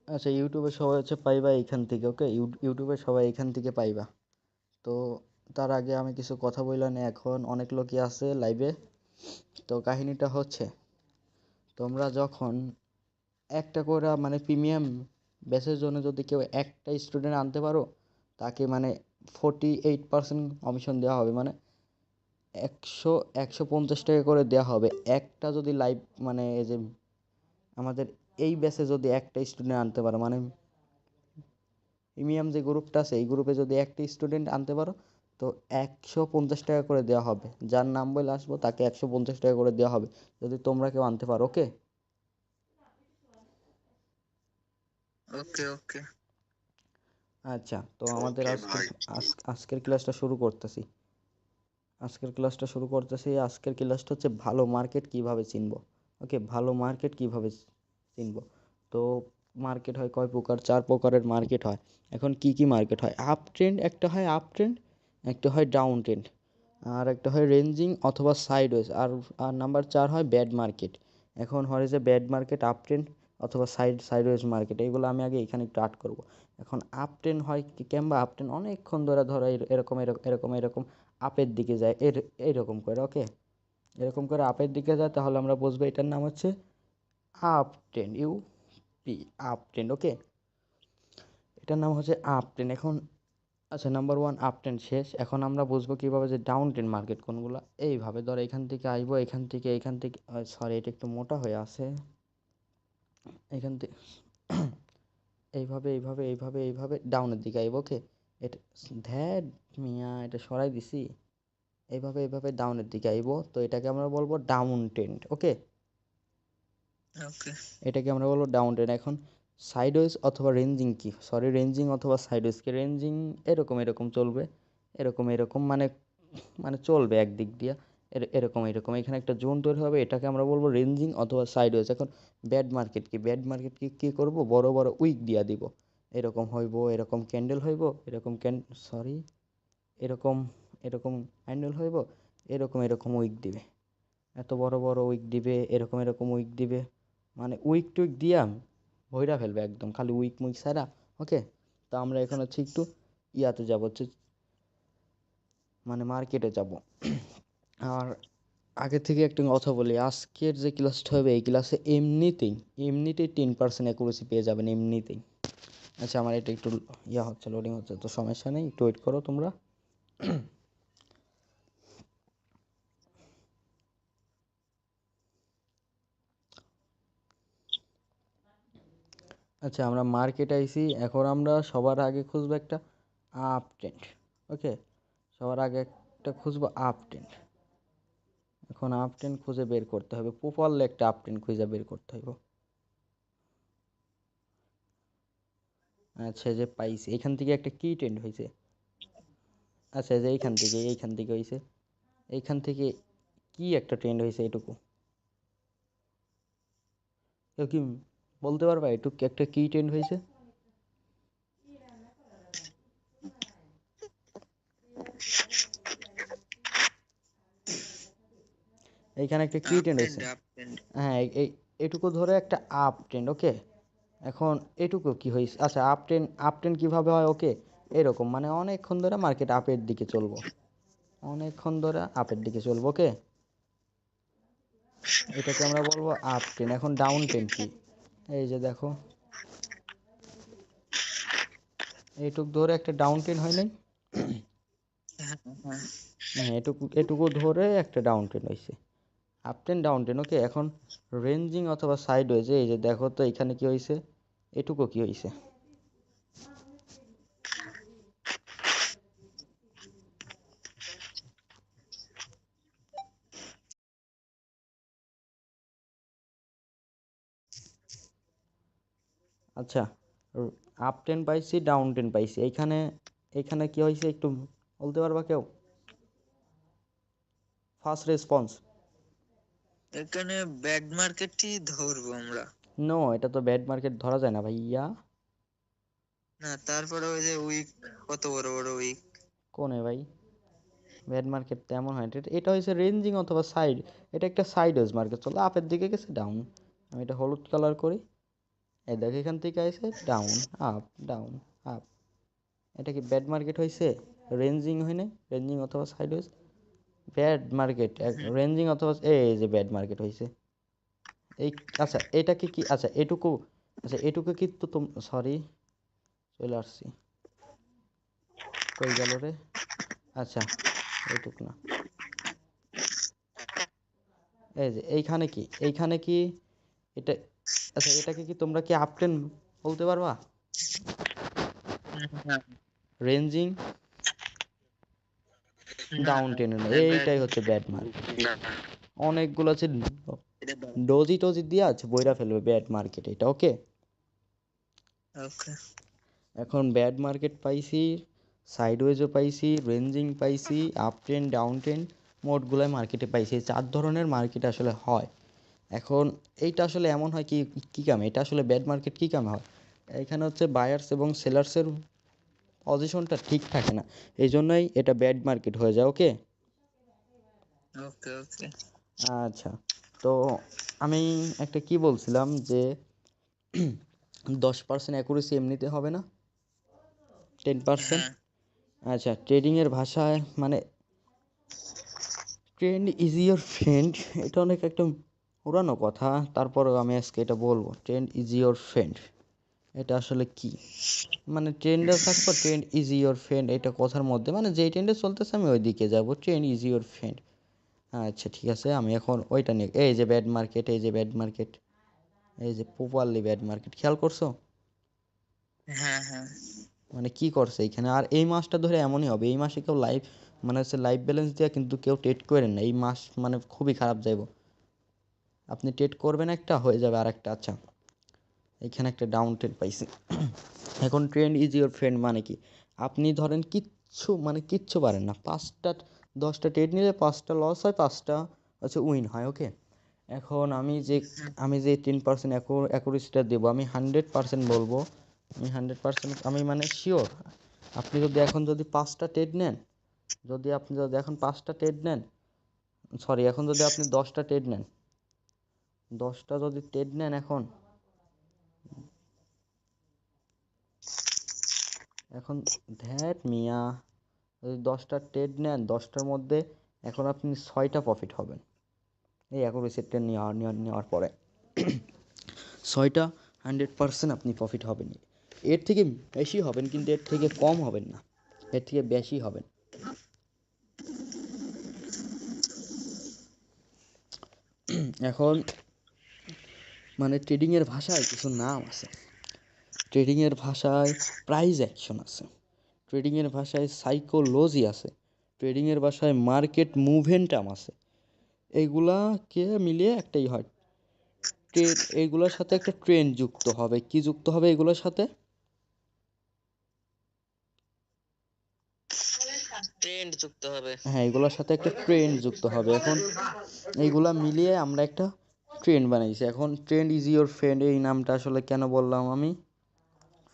আচ্ছা, ইউটিউবে সবাই হচ্ছে পাইবা এইখান থেকে, ওকে? ইউটিউবে সবাই এইখান থেকে পাইবা। তো তার আগে আমি কিছু কথা বললাম, এখন অনেক লোকই আছে লাইভে। তো কাহিনীটা হচ্ছে, তোমরা যখন একটা করে মানে প্রিমিয়াম ব্যাচের জন্য যদি কেউ একটা স্টুডেন্ট আনতে পারো, তাকে মানে 48% কমিশন দেওয়া হবে। মানে 150 টাকা করে দেওয়া হবে একটা যদি লাইভ, মানে এই যে আমাদের এই ব্যাচে যদি একটা স্টুডেন্ট আনতে পারো, মানে প্রিমিয়াম যে গ্রুপটা আছে এই গ্রুপে যদি একটা স্টুডেন্ট আনতে পারো, তো 150 টাকা করে দেওয়া হবে। যার নাম বলে আসবো তাকে 150 টাকা করে দেওয়া হবে, যদি তোমরা কেউ আনতে পারো, ওকে? ওকে ওকে আচ্ছা, তো আমাদের আজকের ক্লাসটা শুরু করতেছি। আজকের ক্লাসটা হচ্ছে ভালো মার্কেট কিভাবে চিনবো। ওকে, ভালো মার্কেট কিভাবে চিনবো। তো মার্কেট হয় কয় প্রকার? 4 প্রকারের মার্কেট হয়। এখন কি কি মার্কেট হয়? আপ ট্রেন্ড একটা হয়, আপ ট্রেন্ড একটা হয়, ডাউন ট্রেন্ড আর একটা হয় রেঞ্জিং অথবা সাইডওয়েজ, আর আর নাম্বার 4 হয় ব্যাড মার্কেট। এখন হয় যে ব্যাড মার্কেট, আপ ট্রেন্ড অথবা সাইডওয়েজ মার্কেট, এইগুলো আমি আগে এখানে একটু আর্ট করবো। এখন আপ ট্রেন্ড হয় কি কেমবা? আপ ট্রেন্ড অনেকক্ষণ ধরে ধরো এরকম এরকম এরকম এরকম আপের দিকে যায়, এইরকম করে, ওকে? এরকম করে আপের দিকে যায়, তাহলে আমরা বুঝবো এটার নাম হচ্ছে আপ ট্রেন্ড, আপ ট্রেন্ড, ওকে? এটার নাম হচ্ছে আপ ট্রেন্ড। এখন আচ্ছা, নাম্বার 1 আপ ট্রেন্ড শেষ। এখন আমরা বুঝবো কিভাবে যে ডাউন ট্রেন্ড মার্কেট কোনগুলো। এইভাবে ধর, এখান থেকে আইবো, এখান থেকে সরি, এটা একটু মোটা হয়ে আছে। এখান থেকে এইভাবে ডাউনের দিকে আইবো, ওকে? এটা ধ্যাট মিয়া, এটা সরাই দিছি। এইভাবে ডাউনের দিকে আইবো, তো এটাকে আমরা বলবো ডাউন ট্রেন্ড, ওকে? ওকে এটাকে আমরা বলবো ডাউন ট্রেন্ড। এখন সাইডওয়েজ অথবা রেঞ্জিং কি? সরি, রেঞ্জিং অথবা সাইডওয়েজ কি? রেঞ্জিং এরকম এরকম চলবে, এরকম এরকম, মানে মানে চলবে একদিক দিয়ে, এরকম এরকম, এখানে একটা জোন তৈরি হবে, এটাকে আমরা বলবো রেঞ্জিং অথবা সাইডওয়েজ। এখন ব্যাড মার্কেট কি? ব্যাড মার্কেট কি করব? বড় বড় উইক দিয়া দিব, এরকম হইব, এরকম ক্যান্ডেল হইব, এরকম সরি, এরকম এরকম ক্যান্ডেল হইব, এরকম এরকম উইক দিবে, এত বড় বড় উইক দিবে, এরকম এরকম উইক দিবে, মানে উইক টুইক দিয়া ভইরা ফেলবে একদম, খালি উইক মুইক ছাড়া, ওকে? তো আমরা এখন হচ্ছে একটু ইয়াতে যাব, হচ্ছে মানে মার্কেটে যাব। আর আগে থেকে একটা কথা বলি, আজকের যে ক্লাসটা হবে এই ক্লাসে এমনিতেই 10% অ্যাকুরেসি পেয়ে যাবেন, এমনিতেই। আচ্ছা, আমার এটা একটু ইয়া হচ্ছে, লোডিং হচ্ছে, তো সমস্যা নেই, একটু ওয়েট করো তোমরা। আচ্ছা, আমরা মার্কেট আইছি, এখন আমরা সবার আগে খুঁজবো একটা আপ ট্রেন্ড, ওকে? সবার আগে একটা খুঁজবো আপ ট্রেন্ড। এখন আপ ট্রেন্ড খুঁজে বের করতে হবে, প্রপারলি একটা আপ ট্রেন্ড খুঁজে বের করতে হবে। আচ্ছা, যে পাইছি, এখান থেকে একটা কি ট্রেন্ড হয়েছে? আচ্ছা, যে এইখান থেকে হয়েছে, এইখান থেকে কি একটা ট্রেন্ড হয়েছে এটুকু কেউ কি বলতে পারবা? এটুকু একটা কি ট্রেন্ড হয়েছে? এইখানে একটা কি আপ ট্রেন্ড ট্রেন্ড হয়েছে। আপ ট্রেন্ড হ্যাঁ, এটুকু ধরে একটা আপ ট্রেন্ড, ওকে? এখন এটুকু কি হয়েছে? আচ্ছা, আপ ট্রেন্ড কিভাবে হয়, ওকে? এরকম, মানে অনেকক্ষণ ধরে মার্কেট আপের দিকে চলবো, অনেকক্ষণ ধরে আপের দিকে চলবো, ওকে? এটাকে আমরা বলবো আপ ট্রেন্ড। এখন ডাউন ট্রেন্ড কি? এই যে দেখো, এইটুক ধরে একটা ডাউন ট্রেন্ড হয় নাই? হ্যাঁ হ্যাঁ হ্যাঁ, এটুকু এটুকু ধরে একটা ডাউন ট্রেন্ড হয়েছে, আপ ট্রেন্ড ডাউন ট্রেন্ড, ওকে? এখন রেঞ্জিং অথবা সাইডওয়েজ, এই যে দেখো তো এখানে কি হয়েছে, এটুকু কি হয়েছে? আচ্ছা, আপ ট্রেন্ড পাইছি, ডাউন ট্রেন্ড পাইছি, এইখানে এইখানে কি হয়েছে একটু বলতে পারবা কেউ? First response. এখানে ব্যাড মার্কেটই ধরবো আমরা। নো, এটা তো ব্যাড মার্কেট ধরা যায় না ভাইয়া। না তারপরে ওই যে উইক, কত বড় বড় উইক। কোনে ভাই? ব্যাড মার্কেট তেমন হয় এটা, এটা হয়েছে রেঞ্জিং অথবা সাইড, এটা একটা সাইডওয়েজ মার্কেট, চলো আপের দিকে গেছে, ডাউন। আমি এটা হলুদ কালার করি, এই দেখো এখান থেকে আইছে ডাউন আপ ডাউন আপ, এটা কি ব্যাড মার্কেট হয়েছে? রেঞ্জিং হয় না? রেঞ্জিং অথবা সাইডওয়েজ ব্যাড মার্কেট, রেঞ্জিং অথবা এই যে ব্যাড মার্কেট হয়েছে এই। আচ্ছা এটাকে কি, আচ্ছা এটুকু, আচ্ছা এটুকু কি তো সরি চলে আসছি, কই গেল রে? আচ্ছা এটুকু না, এই যে এইখানে কি, এইখানে কি এটা, আচ্ছা এটাকে কি তোমরা কি আপ ট্রেন্ড বলতে পারবা? না রেঞ্জিং না ডাউন না, ট্রেন্ড, এটা ব্যাড এইটাই হচ্ছে ব্যাড মার্কেট। না, অনেকগুলো আছে এটা ব্যাড। ডোজি টোজি দিয়ে আছে বইরা ফেলবে ব্যাড মার্কেট এটা, ওকে। ওকে এখন ব্যাড মার্কেট পাইছি, সাইডওয়েজও পাইছি, রেঞ্জিং পাইছি, আপ ট্রেন্ড ডাউন ট্রেন্ড, মোটগুলাই মার্কেটে পাইছি। এই 4 ধরনের মার্কেট আসলে হয়। এখন এইটা আসলে এমন হয় কি, কী কামে এটা আসলে ব্যাড মার্কেট কী কামে হয়? এখানে হচ্ছে বায়ার্স এবং সেলার্সের পজিশনটা ঠিক থাকে না, এই জন্যই এটা ব্যাড মার্কেট হয়ে যায়, ওকে। ওকে ওকে। আচ্ছা, তো আমি একটা কি বলছিলাম যে 10% অ্যাকুরেসি এমনিতে হবে না, 10%। হ্যাঁ আচ্ছা ট্রেডিংয়ের ভাষায় মানে ট্রেন্ড ইজ ইয়োর ফ্রেন্ড, এটা অনেক একটা পুরানো কথা, তারপরেও আমি আজকে এটা বলবো, ট্রেন্ড ইজ ইয়োর ফ্রেন্ড এটা আসলে কি? মানে ট্রেন্ডে থাকবো, ট্রেন্ড ইজ ইয়োর ফ্রেন্ড এটা কথার মধ্যে মানে যেই ট্রেন্ডে চলতেছে আমি ওই দিকে যাবো, ট্রেন্ড ইজ ইয়োর ফ্রেন্ড। আচ্ছা ঠিক আছে, আমি এখন ওইটা নিয়ে, এই যে ব্যাড মার্কেট, এই যে ব্যাড মার্কেট, এই যে প্রপারলি ব্যাড মার্কেট, খেয়াল করছো? হ্যাঁ হ্যাঁ। মানে কি করছে এখানে? আর এই মাসটা ধরে এমনই হবে, এই মাসে কেউ লাইভ মানে হচ্ছে লাইভ ব্যালেন্স দিয়ে কিন্তু কেউ ট্রেড করেন না, এই মাস মানে খুবই খারাপ যাইব। আপনি ট্রেড করবেন একটা, হয়ে যাবে আর একটা। আচ্ছা এখানে একটা ডাউন ট্রেড পাইছি। এখন ট্রেন্ড ইজ ইউর ফ্রেন্ড মানে কি? আপনি ধরেন কিচ্ছু মানে কিচ্ছু পারেন না, 5টা 10টা ট্রেড নিলে 5টা লস হয়, 5টা হচ্ছে উইন হয়, ওকে। এখন আমি যে 10% অ্যাকুরেসিটা দেবো, আমি 100% বলবো, আমি 100% আমি মানে শিওর। আপনি যদি এখন যদি 5টা ট্রেড নেন, যদি এখন 5টা ট্রেড নেন, সরি এখন যদি আপনি 10টা ট্রেড নেন, 10টা যদি ট্রেড নেন এখন ধ্যাট মিয়া, যদি 10টা ট্রেড নেন 10টার মধ্যে এখন আপনি 6টা প্রফিট হবেন এই অ্যাকুরেসি ট্রেড নেওয়ার পরে। 6টা 100% আপনি প্রফিট হবেন, এর থেকে বেশি হবেন কিন্তু এর থেকে কম হবেন না, এর থেকে বেশি হবেন। এখন মানে ট্রেডিংয়ের ভাষায় কিছু নাম আছে, ট্রেডিংয়ের ভাষায় প্রাইস অ্যাকশন আছে, ট্রেডিংয়ের ভাষায় সাইকোলজি আছে, ট্রেডিংয়ের ভাষায় মার্কেট মুভমেন্টাম আছে, এইগুলাকে মিলিয়ে একটাই হয় ট্রেড। এইগুলোর সাথে একটা ট্রেন্ড যুক্ত হবে, কি যুক্ত হবে এগুলোর সাথে? ট্রেন্ড যুক্ত হবে। হ্যাঁ এগুলোর সাথে একটা ট্রেন্ড যুক্ত হবে। এখন এইগুলা মিলিয়ে আমরা একটা ট্রেন্ড বানাইছি। এখন ট্রেন্ড ইজ ইয়োর ফ্রেন্ড এই নামটা আসলে কেন বললাম আমি?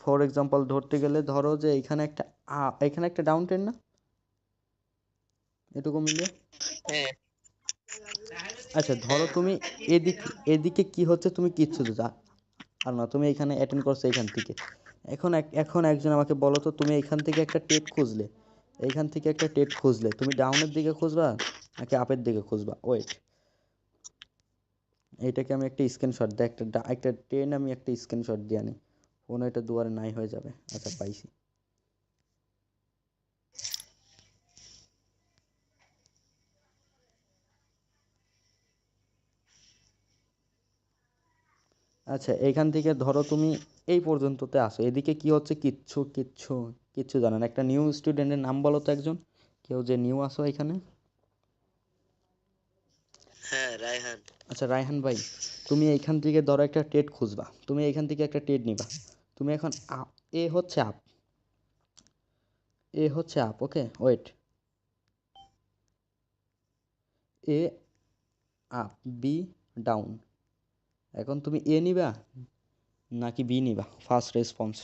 ফর এক্সাম্পল ধরতে গেলে ধরো যে এখানে একটা ডাউন ট্রেন্ড না, এটুকু মিলিয়ে। হ্যাঁ আচ্ছা ধরো হ্যাঁ। তুমি এদিকে, এদিকে কি হচ্ছে তুমি কিচ্ছু আর না, তুমি এখানে অ্যাটেন্ড করছো এইখান থেকে। এখন একজন আমাকে বলো তো, তুমি এইখান থেকে একটা ট্রেড খুঁজলে, এইখান থেকে একটা ট্রেড খুঁজলে, তুমি ডাউনের দিকে খুঁজবা নাকি আপের দিকে খুঁজবা? ওয়েট, এইটাকে আমি একটা স্ক্রিনশট দিই, একটা ট্রেন আমি একটা স্ক্রিনশট দিয়ে আনি, ফোন এটা দুয়ারে নাই হয়ে যাবে। আচ্ছা পাইছি। আচ্ছা এইখান থেকে ধরো তুমি এই পর্যন্ততে আসো, এদিকে কি হচ্ছে কিচ্ছু কিচ্ছু কিচ্ছু জানো না। একটা নিউ স্টুডেন্টের নাম বলো তো একজন, কেউ যে নিউ আসো এখানে। হ্যাঁ রায়হান। আচ্ছা রায়হান ভাই, তুমি এইখান থেকে ধরো একটা ট্রেড খুঁজবা, তুমি এইখান থেকে একটা ট্রেড নিবা, তুমি এখন এ হচ্ছে আপ, এ হচ্ছে আপ, ওকে ওয়েট, এ আপ, বি ডাউন, এখন তুমি এ নিবা নাকি বি নিবা? ফার্স্ট রেসপন্স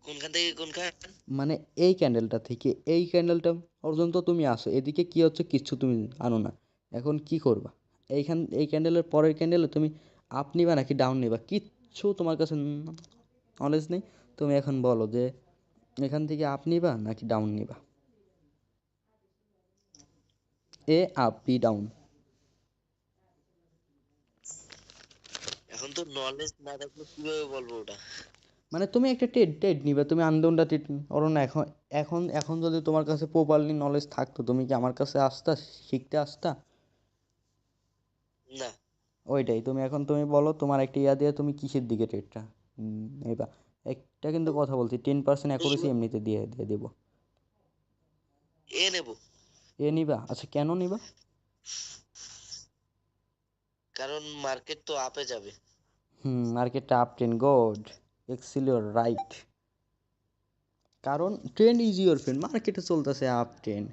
কোনখান থেকে কোনখান? মানে এই ক্যান্ডেলটা থেকে এই ক্যান্ডেলটা পর্যন্ত তুমি আসো, এদিকে কি হচ্ছে কিচ্ছু তুমি আনো না, এখন কি করবা? এই ক্যান্ডেলের পরের ক্যান্ডেলে তুমি আপ নিবা নাকি ডাউন নিবা, কিচ্ছু তোমার কাছে নলেজ নেই। তুমি এখন বলো যে এখান থেকে আপ নিবা নাকি ডাউন নিবা, এ আপ বি ডাউন। এখন তো নলেজ না থাকলে কিভাবে বলবো ওটা? মানে তুমি একটা টেট টেট নিবা, তুমি আন্দোলনটা টেট করো না। এখন এখন এখন যদি তোমার কাছে প্রপারলি নলেজ থাকতো, তুমি কি আমার কাছে আসতা, শিখতে আসতা? না। ওইটাই, তুমি এখন তুমি বলো তোমার একটা ইয়া দিয়ে তুমি কিসের দিকে টেটটা নেবা। একটা কিন্তু কথা বলছি, 10% অ্যাকুরেসি এমনিতে দিয়ে দিয়ে দেবো। এ নেব, এ নিবা? আচ্ছা, কেন নিবা? কারণ মার্কেট তো আপে যাবে। মার্কেটটা আপ ট্রেন্ড, গুড, এক্সিলিওর রাইট। কারণ ট্রেন্ড ইজ ইউর ফ্রেন্ড, মার্কেটে চলতেছে আপ ট্রেন্ড।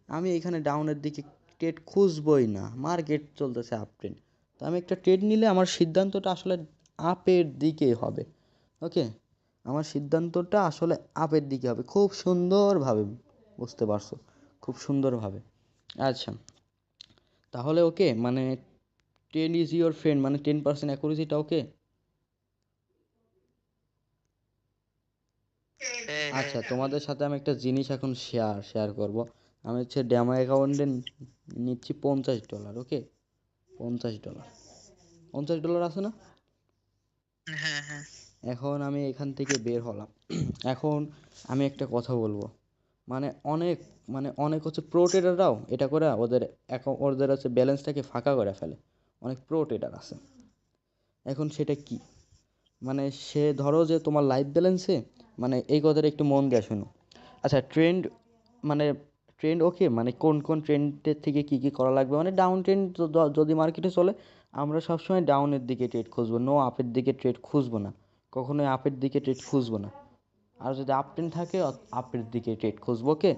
আমি এখানে ডাউনের দিকে ট্রেড খুঁজবই না, মার্কেট চলতেছে আপ ট্রেন্ড। তো আমি একটা ট্রেড নিলে আমার সিদ্ধান্তটা আসলে আপের দিকেই হবে। ওকে, আমার সিদ্ধান্তটা আসলে আপের দিকে হবে, খুব সুন্দরভাবে বুঝতে পারছো, খুব সুন্দরভাবে। আচ্ছা, তাহলে ওকে, মানে ট্রেন্ড ইজ ইউর ফ্রেন্ড মানে 10% অ্যাকুরেসিটা ওকে। হ্যাঁ হ্যাঁ। আচ্ছা, তোমাদের সাথে আমি একটা জিনিস এখন শেয়ার করব। আমি হচ্ছে ডেমো অ্যাকাউন্টে নিচ্ছি $50, ওকে, $50, $50 আছে না? হ্যাঁ হ্যাঁ। এখন আমি এখান থেকে বের হলাম। এখন আমি একটা কথা বলবো, মানে অনেক, মানে অনেক হচ্ছে প্রো ট্রেডাররাও এটা করে ওদের হচ্ছে ব্যালেন্সটাকে ফাঁকা করে ফেলে। অনেক প্রো ট্রেডার আছে। এখন সেটা কি, মানে সে ধরো যে তোমার লাইফ ব্যালেন্সে, মানে এই কথাটা একটু মন দিয়ে শোনো। আচ্ছা, ট্রেন্ড, মানে ট্রেন্ড ওকে, মানে কোন কোন ট্রেন্ডের থেকে কী কী করা লাগবে, মানে ডাউন ট্রেন্ড যদি মার্কেটে চলে, আমরা সবসময় ডাউনের দিকে ট্রেড খুঁজবো, নো আপের দিকে ট্রেড খুঁজবো না, কখনোই আপের দিকে ট্রেড খুঁজবো না। আর যদি আপ ট্রেন্ড থাকে, আপের দিকে ট্রেড খুঁজবো, ওকে।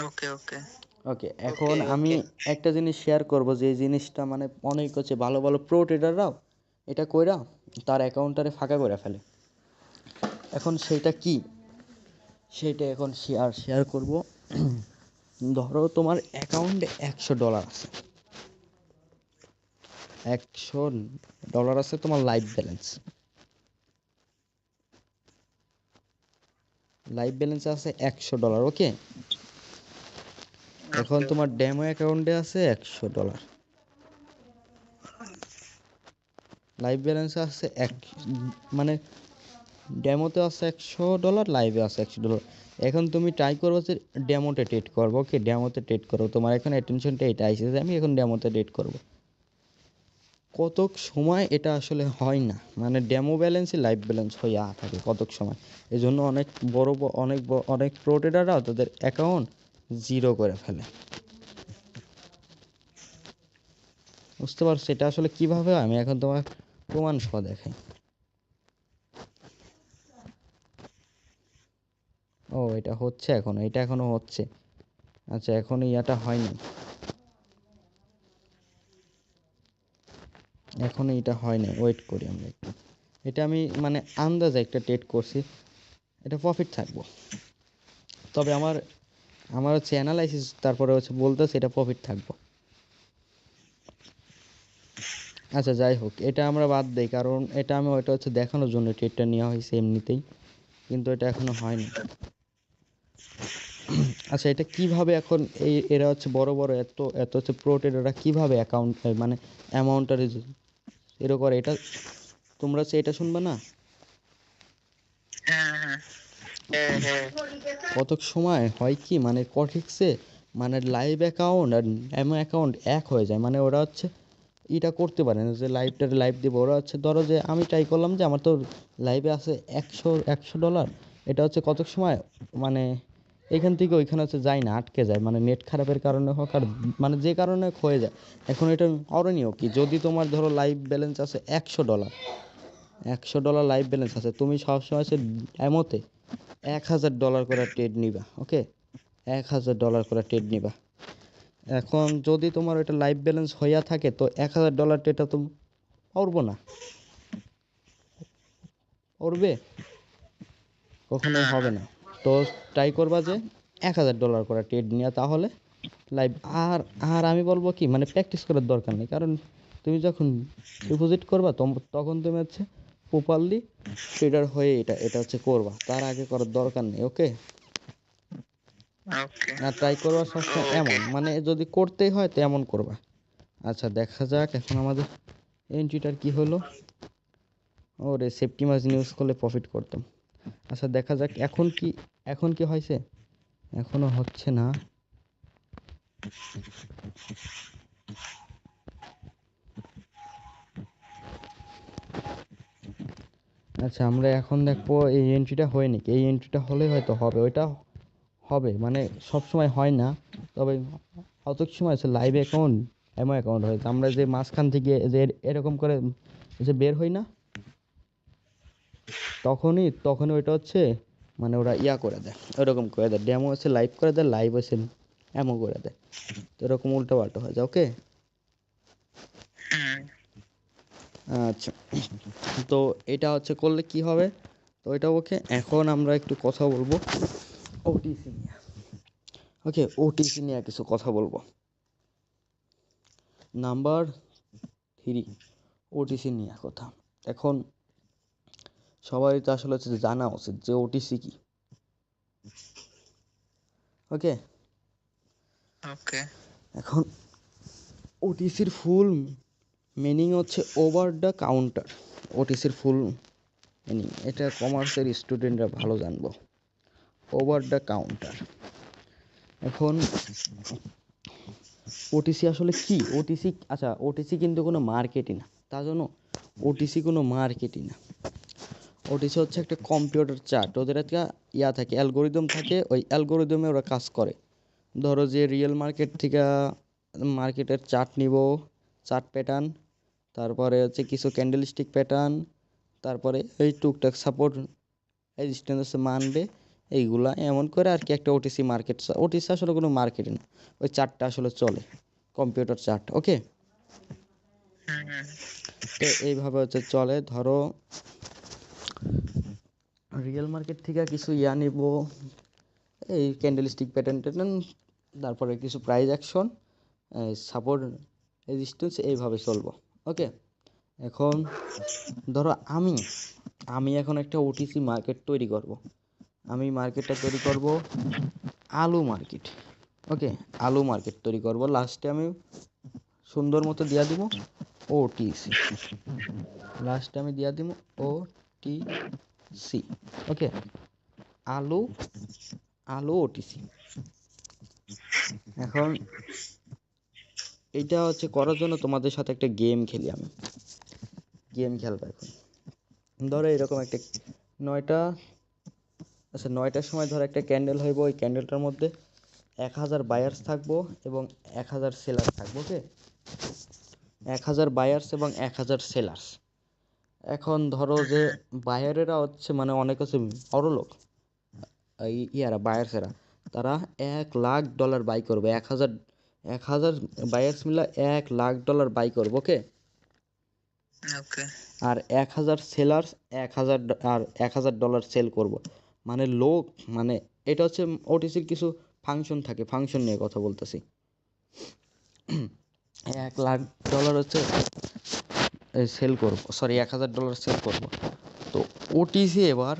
ওকে ওকে ওকে, এখন ওকে আমি ওকে। একটা জিনিস শেয়ার করবো, যে জিনিসটা মানে অনেক হচ্ছে ভালো ভালো প্রো ট্রেডাররাও এটা কইরা তার অ্যাকাউন্টারে ফাঁকা করে ফেলে। এখন সেইটা কি, সেইটা এখন শেয়ার করব। ধরো তোমার অ্যাকাউন্টে $100 আছে, $100 আছে তোমার লাইফ ব্যালেন্স, লাইফ ব্যালেন্স আছে $100, ওকে। এখন ওকে তোমার ডেমো অ্যাকাউন্টে আছে $100, লাইফ ব্যালেন্স আছে মানে ডেমোতে আছে $100, লাইভে আছে $100। এখন তুমি ট্রাই করবো যে ডেমোতে ট্রেড করবো, ওকে, ডেমোতে ট্রেড করবো। তোমার এখন অ্যাটেনশনটা এটা আইসে যে আমি এখন ডেমোতে ট্রেড করবো। কতক সময় এটা আসলে হয় না, মানে ডেমো ব্যালেন্সই লাইফ ব্যালেন্স হইয়া থাকে কতক সময়। এই জন্য অনেক অনেক প্রো ট্রেডাররাও তাদের অ্যাকাউন্ট জিরো করে ফেলে। বুঝতে পারছো এটা আসলে কিভাবে হয়? আমি এখন তোমার প্রমাণ সহ দেখাই। ও, এটা হচ্ছে এখন, এটা এখনো হচ্ছে। আচ্ছা, এখন ইয়াটা হয়নি, এখন এটা হয় নাই, ওয়েট করি আমরা একটু। এটা আমি মানে আন্দাজে একটা ট্রেড করছি, এটা প্রফিট থাকবো। তবে আমার আমার হচ্ছে অ্যানালাইসিস, তারপরে হচ্ছে বলতেছে এটা প্রফিট থাকবো। আচ্ছা, যাই হোক, এটা আমরা বাদ দেই, কারণ এটা আমি ওইটা হচ্ছে দেখানোর জন্য ট্রেডটা নেওয়া হয়েছে এমনিতেই, কিন্তু এটা এখনো হয়নি। আচ্ছা, এটা কিভাবে এখন এরা হচ্ছে বড় বড় এত এত হচ্ছে প্রো ট্রেডাররা কিভাবে অ্যাকাউন্ট, মানে অ্যামাউন্টটা এরকম করে, এটা তোমরা হচ্ছে এটা শুনবে না। হ্যাঁ হ্যাঁ হ্যাঁ হ্যাঁ। কতক সময় হয় কি, মানে কটিক্সে মানে লাইভ অ্যাকাউন্ট আর এমন অ্যাকাউন্ট এক হয়ে যায়, মানে ওরা হচ্ছে এটা করতে পারে না যে লাইভটারে লাইভ দেবো। ওরা হচ্ছে ধরো যে আমি ট্রাই করলাম যে আমার তো লাইভে আছে $100, এটা হচ্ছে কতক সময় মানে এখান থেকে ওইখানে হচ্ছে যায় না, আটকে যায়, মানে নেট খারাপের কারণে হোক আর মানে যে কারণে হোক হয়ে যায়। এখন এটা করণীয় কি, যদি তোমার ধরো লাইভ ব্যালেন্স আছে $100, $100 লাইভ ব্যালেন্স আছে, তুমি সবসময় হচ্ছে এমতে $1000 করে ট্রেড নিবা, ওকে, $1000 করে ট্রেড নিবা। এখন যদি তোমার ওইটা লাইফ ব্যালেন্স হইয়া থাকে, তো $1000 ট্রেডটা তুমি পারবো না, করবে, না কখনোই না। হবে না। তো ট্রাই করবা যে $1000 করে ট্রেড নিয়ে, তাহলে লাইভ। আর আর আমি বলবো কি, মানে প্র্যাকটিস করার দরকার নেই, কারণ তুমি যখন ডিপোজিট করবা তখন তুমি হচ্ছে প্রপারলি ট্রেডার হয়ে এটা হচ্ছে করবা, তার আগে করার দরকার নেই। ওকে, ওকে আর ট্রাই করবা সবসময় ওকে। এমন, মানে যদি করতেই হয় তো এমন করবা। আচ্ছা দেখা যাক এখন আমাদের এন্ট্রিটার কি হলো। ওরে সেফটি মার্জিন ইউজ করলে প্রফিট করতাম। আচ্ছা দেখা যাক এখন কি হয়েছে, এখনো হচ্ছে না। আচ্ছা আমরা এখন দেখবো এই এন্ট্রিটা হয় নাকি, এই এন্ট্রিটা হলে হয়তো হবে, ওইটা হবে মানে সব সময় হয় না, তবে অত সময় আছে লাইভ অ্যাকাউন্ট এমন অ্যাকাউন্ট হয়েছে আমরা যে মাঝখান থেকে যে এরকম করে যে বের হই না, তখনই ওইটা হচ্ছে মানে ওরা ইয়া করে দেয়, ওরকম করে দেয়, ডেমো আছে লাইভ করে দেয়, লাইভ আছে এমন করে দেয়, তো এরকম উল্টো পাল্টা হয়ে যায়। ওকে হুম আচ্ছা, তো এটা হচ্ছে করলে কি হবে, তো এটা ওকে। এখন আমরা একটু কথা বলবো ওটিসি নিয়ে। ওকে, ওটিসি নিয়ে কিছু কথা বলবো। নাম্বার 3, ওটিসি নিয়ে কথা। এখন সবারই তো আসলে হচ্ছে জানা উচিত যে ওটিসি কি। ওকে, ওকে এখন ওটিসির ফুল মিনিং হচ্ছে ওভার দ্য কাউন্টার। ওটিসির ফুল মিনিং, এটা কমার্সের স্টুডেন্টরা ভালো জানবো। Over the counter. এখন ওটিসি আসলে কি, ওটিসি আচ্ছা ওটিসি কিন্তু কোনো মার্কেটই না, তা জন্য ওটিসি কোনো মার্কেটই না। ওটিসি হচ্ছে একটা কম্পিউটার চার্ট, ওদের একটা ইয়া থাকে, অ্যালগোরিদম থাকে, ওই অ্যালগোরিদমে ওরা কাজ করে। ধরো যে রিয়েল মার্কেট থেকে মার্কেটের চার্ট নিব, চার্ট প্যাটার্ন, তারপরে হচ্ছে কিছু ক্যান্ডেলস্টিক প্যাটার্ন, তারপরে এই টুকটাক সাপোর্ট রেজিস্ট্যান্স মানবে, এইগুলা এমন করে আর কি একটা ওটিসি মার্কেট। ওটিসি আসলে কোনো মার্কেটই না, ওই চার্টটা আসলে চলে, কম্পিউটার চার্ট। ওকে, হুম হুম তো এইভাবে হচ্ছে চলে। ধরো রিয়েল মার্কেট থেকে কিছু ইয়া নিব, এই ক্যান্ডেলস্টিক প্যাটার্ন ট্যাটার্ন, তারপরে কিছু প্রাইস অ্যাকশন, সাপোর্ট রেজিস্ট্যান্স, এইভাবে চলবো। ওকে, এখন ধরো আমি এখন একটা ওটিসি মার্কেট তৈরি করব। আমি মার্কেটটা তৈরি করব আলু মার্কেট। ওকে, আলু মার্কেট তৈরি করব, লাস্টে আমি সুন্দর মতো দিয়া দিব ওটিসি, লাস্টে আমি দিয়া দিব ওটিসি। ওকে, আলু আলু ওটিসি। এখন এইটা হচ্ছে করার জন্য তোমাদের সাথে একটা গেম খেলি, আমি গেম খেলবো এখন। ধরো এরকম একটা 9টা, আচ্ছা 9টার সময় ধরো একটা ক্যান্ডেল হইব, ওই ক্যান্ডেলটার মধ্যে 1000 বায়ার্স থাকবো এবং 1000 সেলার থাকবো। ওকে, 1000 বায়ার্স এবং 1000 সেলার্স। এখন ধরো যে বায়ারেরা হচ্ছে মানে অনেক হচ্ছে বড়লোক, এই ইয়ারা বায়ার্সেরা, তারা $1,00,000 বাই করবে, 1000 বায়ার্স মিলে $1,00,000 বাই করবো। ওকে, ওকে আর 1000 সেলার্স 1000 আর $1,000 সেল করব। মানে লোক, মানে এটা হচ্ছে ওটিসির কিছু ফাংশন থাকে, ফাংশন নিয়ে কথা বলতেছি। $1,00,000 হচ্ছে সেল করব, সরি $1,000 সেল করব। তো ওটিসি এবার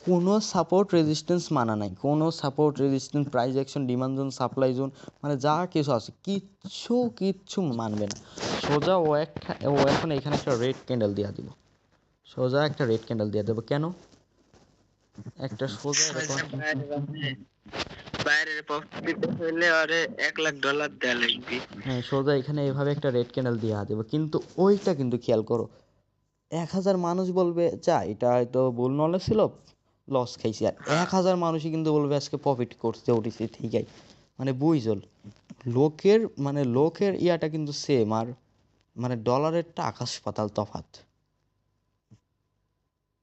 কোনো সাপোর্ট রেজিস্ট্যান্স মানা নাই, কোনো support resistance, price action, demand zone, supply zone, মানে যা কিছু আছে কিচ্ছু মানবে না। সোজা ও এখন এখানে একটা রেড ক্যান্ডেল দিয়ে দিব, সোজা একটা রেড ক্যান্ডেল দিয়ে দেবো। কেন, একটা সোজা ওই এরকম, যে বাইরের প্রফিট হইলে আরে $1,00,000 দেয়া লাগবে। হ্যাঁ সোজা এখানে এইভাবে একটা রেড ক্যান্ডেল দিয়ে দেবো। কিন্তু ওইটা কিন্তু খেয়াল করো, 1000 মানুষ বলবে যা এটা হয়তো ভুল নলেজ ছিল, লস খাইছি, আর হ্যাঁ 1000 মানুষই কিন্তু বলবে আজকে প্রফিট করছে ওটিসি ঠিকই। মানে বুঝল, লোকের ইয়াটা কিন্তু সেম, আর মানে ডলারেরটা আকাশ পাতাল তফাৎ,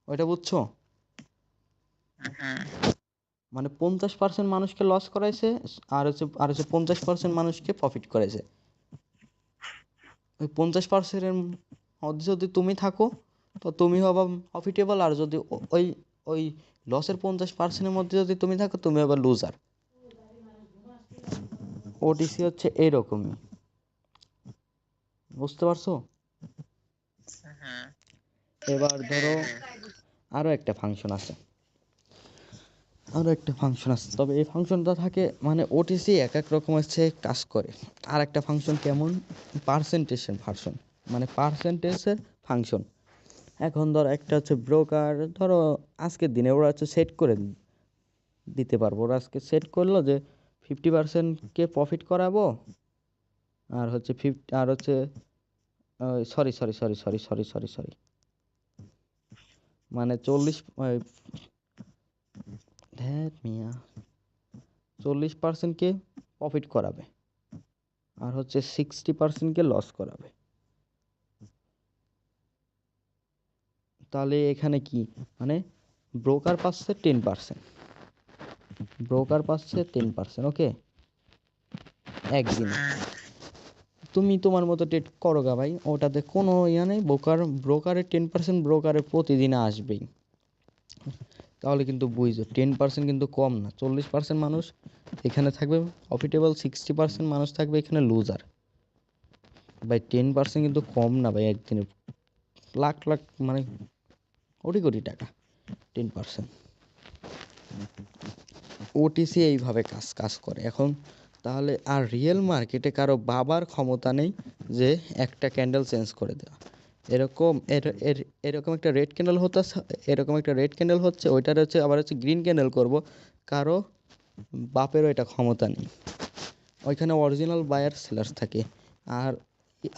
ওইটা বুঝছো? হুম মানে 50% মানুষকে লস করাইছে, আর হচ্ছে 50% মানুষকে প্রফিট করাইছে। ওই 50%-এর মধ্যে যদি তুমি থাকো তো তুমি হবা প্রফিটেবল, আর যদি ওই ওই লসের 50%-এর মধ্যে যদি তুমি থাকো তুমি হবা লুজার। ওটিসি হচ্ছে এইরকমই, বুঝতে পারছো? হ্যাঁ এবার ধরো হ্যাঁ আরও একটা ফাংশন আছে, তবে এই ফাংশনটা থাকে মানে ওটিসি এক এক রকম হচ্ছে কাজ করে। আর একটা ফাংশন কেমন, পার্সেন্টেজের ভার্সন, মানে পার্সেন্টেজের ফাংশন। এখন ধরো একটা হচ্ছে ব্রোকার, ধরো আজকের দিনে ওরা হচ্ছে সেট করে দিতে পারবো, ওরা আজকে সেট করলো যে 50%কে প্রফিট করাবো, আর হচ্ছে আর হচ্ছে sorry sorry sorry sorry sorry sorry sorry মানে 40%কে প্রফিট করাবে, আর হচ্ছে 60%কে লস করাবে। তাহলে এখানে কি মানে ব্রোকার পাচ্ছে 10%, ওকে, একদিনে। হ্যাঁ তুমি তোমার মতো ট্রেড করো গা ভাই, ওটাতে কোনো ইয়া নেই, ব্রোকারের 10% ব্রোকারের প্রতিদিনে আসবেই। তাহলে কিন্তু বুঝছো 10% কিন্তু কম না, 40% মানুষ এখানে থাকবে প্রফিটেবল, 60% মানুষ থাকবে এখানে লুজার। ভাই 10% কিন্তু কম না ভাই, একদিনে লাখ লাখ মানে কোটি কোটি টাকা 10%। ওটিসি এইভাবে কাজ কাজ করে এখন। তাহলে আর রিয়েল মার্কেটে কারো বাবার ক্ষমতা নেই যে একটা ক্যান্ডেল চেঞ্জ করে দেওয়া। এরকম একটা রেড ক্যান্ডেল হচ্ছে, ওইটার হচ্ছে আবার হচ্ছে গ্রিন ক্যান্ডেল করব, কারো বাপেরও এটা ক্ষমতা নেই। ওইখানে অরিজিনাল বায়ার সেলার্স থাকে। আর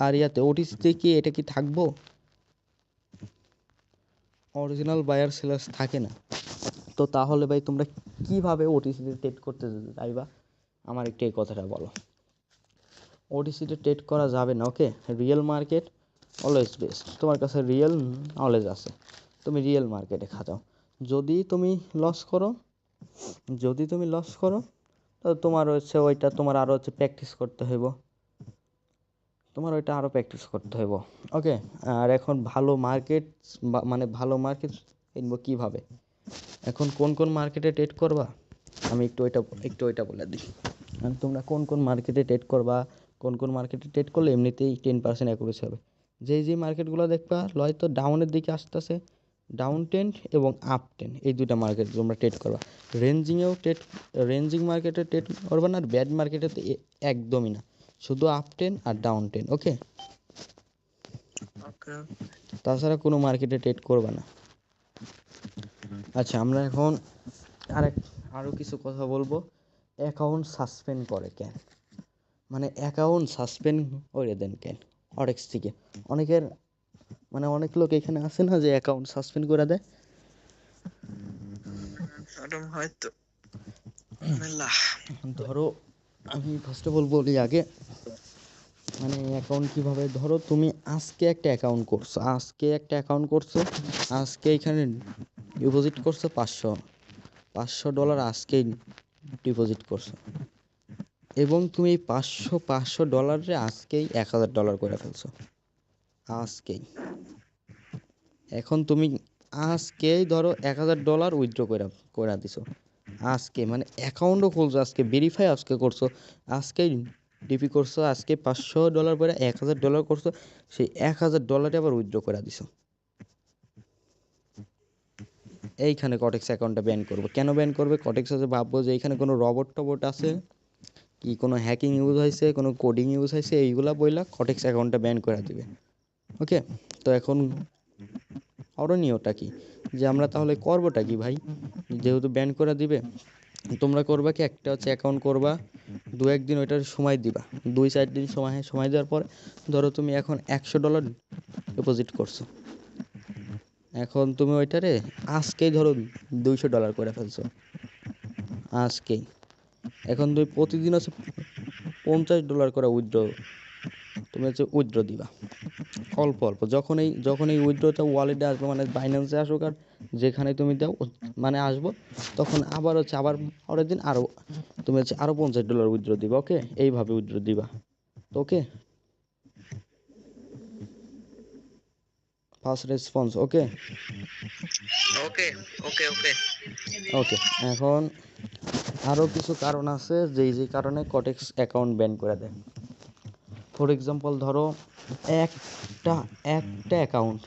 আর ইয়াতে ওটিসিতে কি এটা কি থাকবো, অরিজিনাল বায়ার সেলার্স থাকে না। তো তাহলে ভাই তোমরা কিভাবে ওটিসিতে ট্রেড করতে চাইবা, আমার একটু এই কথাটা বলো। ওটিসিতে ট্রেড করা যাবে না, okay. Real market always best. তোমার কাছে রিয়েল নলেজ আছে, তুমি রিয়েল মার্কেটে খাটাও। যদি তুমি লস করো তো তোমার হচ্ছে ওইটা তোমার আরও হচ্ছে প্র্যাকটিস করতে হইব, ওকে। আর এখন ভালো মার্কেট মানে ভালো মার্কেট কিনবো কীভাবে, এখন কোন কোন মার্কেটে ট্রেড করবা আমি একটু ওইটা বলে দিই। আর তোমরা কোন কোন মার্কেটে ট্রেড করবা, কোন কোন মার্কেটে ট্রেড করলে এমনিতেই 10% অ্যাকুরেসি হবে। যেই মার্কেটগুলো দেখবা হয়তো ডাউনের দিকে আসতেছে, ডাউন ট্রেন্ড এবং আপ ট্রেন্ড, এই দুইটা মার্কেট তোমরা ট্রেড করবা। রেঞ্জিং মার্কেটে ট্রেড করবা না, আর ব্যাড মার্কেটে তো একদমই না, শুধু আপ ট্রেন্ড আর ডাউন ট্রেন্ড, ওকে। ওকে তাছাড়া কোনো মার্কেটে ট্রেড করবা না। আচ্ছা, আমরা এখন আরও কিছু কথা বলবো। অ্যাকাউন্ট সাসপেন্ড করে কেন, মানে অ্যাকাউন্ট সাসপেন্ড করে দেন কেন ফরেক্স থেকে। অনেকের মানে অনেক লোক এখানে আসে না যে অ্যাকাউন্ট সাসপেন্ড করে দেয়। ওরকম হয়তো মেলা। ধরো আমি ফার্স্ট অফ অল বলি আগে, মানে অ্যাকাউন্ট কীভাবে, ধরো তুমি আজকে একটা অ্যাকাউন্ট করছো, আজকে এখানে ডিপোজিট করছো $500 আজকেই ডিপোজিট করছো, এবং তুমি এই $500 আজকেই $1000 করে ফেলছো আজকেই। এখন তুমি আজকেই ধরো $1000 উইথড্র করে দিছো আজকে, মানে অ্যাকাউন্টও খুলছো আজকে, ভেরিফাই আজকে করছো, আজকেই ডিপি করছো, আজকে $500 করে $1000 করছো, সেই $1000 আবার উইথড্র করে দিছো। এইখানে কটেক্স অ্যাকাউন্টটা ব্যান করবো। কেন ব্যান করবে, কটেক্স আছে ভাববো যে এইখানে কোনো রবট আছে কি, কোনো হ্যাকিং ইউজ হয়েছে, কোনো কোডিং ইউজ হয়েছে, এইগুলা বইলা কটেক্স অ্যাকাউন্টটা ব্যান করে দিবে, ওকে। তো এখন করণীয়টা কি, যে আমরা তাহলে করবোটা কি ভাই, যেহেতু ব্যান করে দিবে, তোমরা করবা কি, একটা হচ্ছে অ্যাকাউন্ট করবা, 2-1 দিন ওইটার সময় দিবা, 2-4 দিন সময় দেওয়ার পর ধরো তুমি এখন $100 ডিপোজিট করছো, এখন তুমি ওইটারে আজকেই ধরো $200 করে ফেলছো আজকেই। এখন তুমি প্রতিদিন হচ্ছে $50 করে তুমি হচ্ছে উইথড্র দিবা অল্প অল্প, যখন এই উইথড্রটা ওয়ালেটে আসবে, মানে বাইন্যান্সে আসুক আর যেখানে তুমি দাও মানে আসবো, তখন আবার পরের দিন তুমি হচ্ছে আরও $50 উইথড্র দিবা, ওকে। এইভাবে উইথড্র দিবা, ওকে। ফার্স্ট রেসপন্স, ওকে। ওকে ওকে ওকে ওকে, এখন আরও কিছু কারণ আছে যেই কারণে কটেক্স অ্যাকাউন্ট ব্যান করে দেয়। ফর এক্সাম্পল ধরো একটা একটা অ্যাকাউন্ট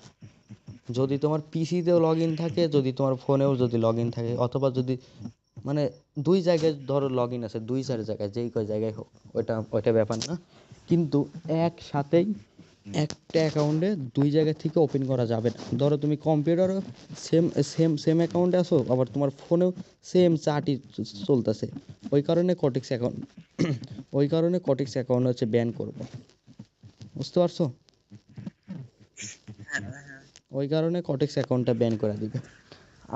যদি তোমার পিসিতেও লগ ইন থাকে, যদি তোমার ফোনেও যদি লগ ইন থাকে, অথবা যদি মানে দুই জায়গায় ধরো লগ ইন আছে, 2-4 জায়গায়, যেই কয় জায়গায় হোক, ওইটা ব্যাপার না, কিন্তু একসাথেই একটা অ্যাকাউন্টে দুই জায়গা থেকে ওপেন করা যাবে না। ধরো তুমি কম্পিউটারও সেম সেম সেম অ্যাকাউন্টে আসো, আবার তোমার ফোনেও সেম চার্টই চলতেছে, ওই কারণে কর্টেক্স অ্যাকাউন্ট ওই কারণে কর্টেক্স অ্যাকাউন্ট হচ্ছে ব্যান করবো, বুঝতে পারছো? হ্যাঁ হ্যাঁ ওই কারণে কর্টেক্স অ্যাকাউন্টটা ব্যান করে দিবে।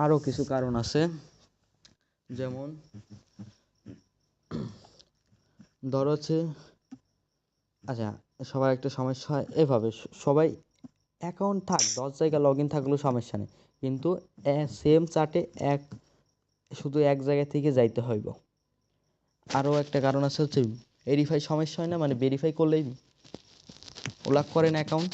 আরও কিছু কারণ আছে, যেমন ধরো হচ্ছে, আচ্ছা, সবার একটা সমস্যা হয় এভাবে, সবাই অ্যাকাউন্ট থাক 10 জায়গায় লগ ইন থাকলেও সমস্যা নেই, কিন্তু সেম চার্টে শুধু এক জায়গা থেকে যাইতে হইব। আরও একটা কারণ আছে হচ্ছে ভেরিফাই সমস্যা হয় না, মানে ভেরিফাই করলেই ব্লক করে না অ্যাকাউন্ট,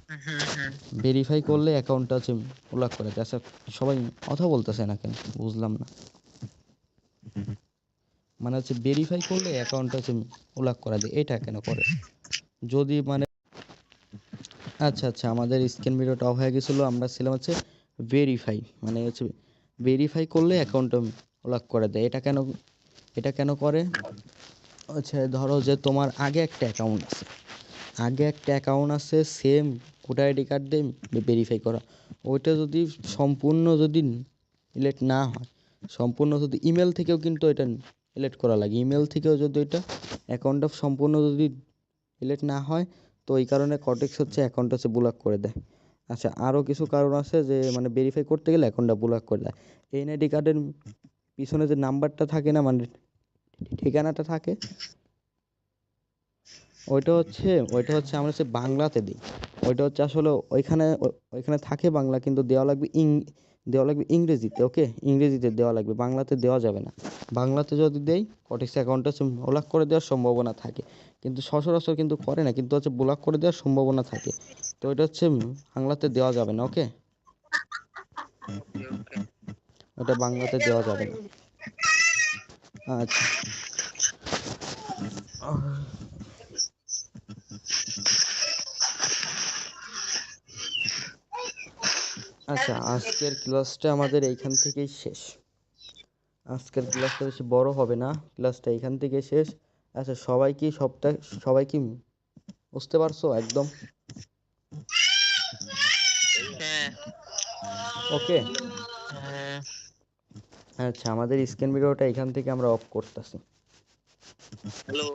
হুম হুম ভেরিফাই করলে অ্যাকাউন্টটা হচ্ছে ব্লক করে দেয়। আচ্ছা, সবাই কথা বলতেছে না কেন বুঝলাম না, মানে হচ্ছে ভেরিফাই করলে অ্যাকাউন্টটা হচ্ছে ব্লক করে দেয়, এটা কেন করে? যদি মানে আচ্ছা আচ্ছা, আমাদের স্ক্রিন ভিডিওটা অফ হয়ে গেছিলো, আমরা ছিলাম হচ্ছে ভেরিফাই, মানে হচ্ছে ভেরিফাই করলে অ্যাকাউন্টটা ব্লক করে দেয়। এটা কেন করে হচ্ছে, ধরো যে তোমার আগে একটা অ্যাকাউন্ট আছে সেম ভোটার আইডি কার্ড দিয়ে ভেরিফাই করা, ওইটা যদি সম্পূর্ণ যদি ইলেক্ট না হয়, সম্পূর্ণ যদি ইমেল থেকেও কিন্তু এটা ইলেক্ট করা লাগে, ইমেল থেকেও যদি ওইটা অ্যাকাউন্টটা সম্পূর্ণ যদি ডিলিট না হয়, তো এই কারণে কর্টেক্স হচ্ছে অ্যাকাউন্ট হচ্ছে ব্লক করে দেয়। আচ্ছা, আরও কিছু কারণ আছে যে মানে ভেরিফাই করতে গেলে অ্যাকাউন্টটা ব্লক করে দেয়। এনআইডি কার্ডের পিছনে যে নাম্বারটা থাকে না, মানে ঠিকানাটা থাকে, ওইটা হচ্ছে আমরা হচ্ছে বাংলাতে দিই, ওইটা হচ্ছে আসলে ওইখানে থাকে বাংলা, কিন্তু দেওয়া লাগবে ইংরেজিতে, ওকে, ইংরেজিতে দেওয়া লাগবে, বাংলাতে দেওয়া যাবে না। বাংলাতে যদি দেই কটেক্স অ্যাকাউন্টটা হচ্ছে ব্লক করে দেওয়ার সম্ভাবনা থাকে, কিন্তু সচরাচর কিন্তু করে না, কিন্তু হচ্ছে ব্লক করে দেওয়ার সম্ভাবনা থাকে, তো এটা হচ্ছে বাংলাতে দেওয়া যাবে না, ওকে, ওকে ওকে ওটা বাংলাতে দেওয়া যাবে না। আচ্ছা, আচ্ছা, আজকের ক্লাসটা আমাদের এইখান থেকেই শেষ। আজকের ক্লাসটা বেশি বড় হবে না, ক্লাসটা এইখান থেকে শেষ। আচ্ছা, সবাই কি বুঝতে পারছো একদম? হ্যাঁ ওকে। হ্যাঁ আচ্ছা, আমাদের স্ক্রিন ভিডিওটা এখান থেকে আমরা অফ করতেছি। হ্যালো